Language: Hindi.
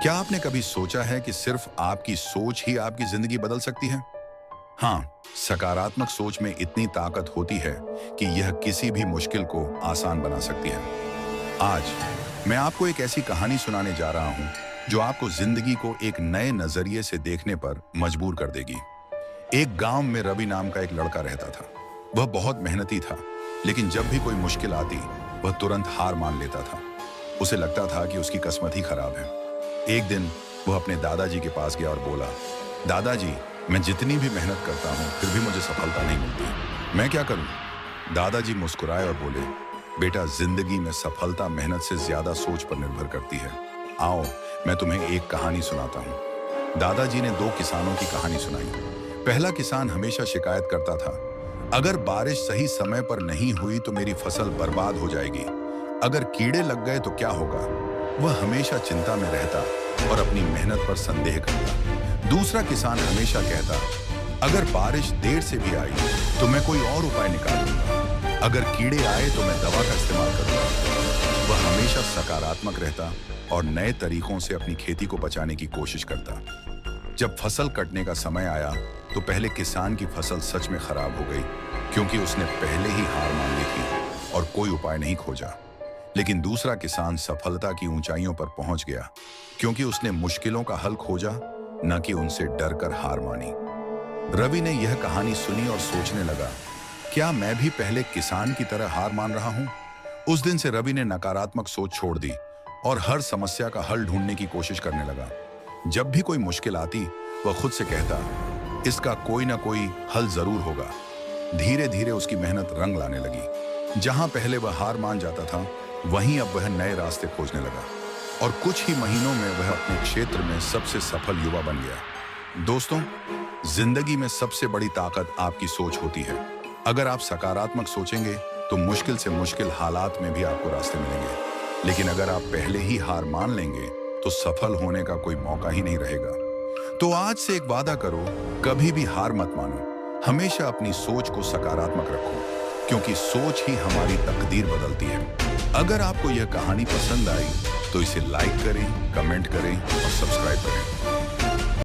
क्या आपने कभी सोचा है कि सिर्फ आपकी सोच ही आपकी जिंदगी बदल सकती है? हाँ, सकारात्मक सोच में इतनी ताकत होती है कि यह किसी भी मुश्किल को आसान बना सकती है। आज मैं आपको एक ऐसी कहानी सुनाने जा रहा हूं जो आपको जिंदगी को एक नए नजरिए से देखने पर मजबूर कर देगी। एक गांव में रवि नाम का एक लड़का रहता था। वह बहुत मेहनती था, लेकिन जब भी कोई मुश्किल आती, वह तुरंत हार मान लेता था। उसे लगता था कि उसकी किस्मत ही खराब है। एक दिन वह अपने दादाजी के पास गया और बोला, दादाजी, मैं जितनी भी मेहनत करता हूँ फिर भी मुझे सफलता नहीं मिलती। मैं क्या करूँ? दादाजी मुस्कुराए और बोले, बेटा, जिंदगी में सफलता मेहनत से ज्यादा सोच पर निर्भर करती है। आओ, मैं तुम्हें एक कहानी सुनाता हूँ। दादाजी ने दो किसानों की कहानी सुनाई। पहला किसान हमेशा शिकायत करता था, अगर बारिश सही समय पर नहीं हुई तो मेरी फसल बर्बाद हो जाएगी। अगर कीड़े लग गए तो क्या होगा? वह हमेशा चिंता में रहता और अपनी मेहनत पर संदेह करता। दूसरा किसान हमेशा कहता, अगर बारिश देर से भी आई तो मैं कोई और उपाय निकालूंगा। अगर कीड़े आए तो मैं दवा का इस्तेमाल करूंगा। वह हमेशा सकारात्मक रहता और नए तरीकों से अपनी खेती को बचाने की कोशिश करता। जब फसल कटने का समय आया तो पहले किसान की फसल सच में खराब हो गई, क्योंकि उसने पहले ही हार मान ली थी और कोई उपाय नहीं खोजा। लेकिन दूसरा किसान सफलता की ऊंचाइयों पर पहुंच गया, क्योंकि उसने मुश्किलों का हल खोजा, न कि उनसे डरकर हार मानी। रवि ने यह कहानी सुनी और सोचने लगा, क्या मैं भी पहले किसान की तरह हार मान रहा हूं? उस दिन से रवि ने नकारात्मक सोच छोड़ दी और हर समस्या का हल ढूंढने की कोशिश करने लगा। जब भी कोई मुश्किल आती, वह खुद से कहता, इसका कोई ना कोई हल जरूर होगा। धीरे धीरे उसकी मेहनत रंग लाने लगी। जहां पहले वह हार मान जाता था, वहीं अब वह नए रास्ते खोजने लगा और कुछ ही महीनों में वह अपने क्षेत्र में सबसे सफल युवा बन गया। दोस्तों, जिंदगी में सबसे बड़ी ताकत आपकी सोच होती है। अगर आप सकारात्मक सोचेंगे तो मुश्किल से मुश्किल हालात में भी आपको रास्ते मिलेंगे। लेकिन अगर आप पहले ही हार मान लेंगे तो सफल होने का कोई मौका ही नहीं रहेगा। तो आज से एक वादा करो, कभी भी हार मत मानो। हमेशा अपनी सोच को सकारात्मक रखो, क्योंकि सोच ही हमारी तकदीर बदलती है। अगर आपको यह कहानी पसंद आई तो इसे लाइक करें, कमेंट करें और सब्सक्राइब करें।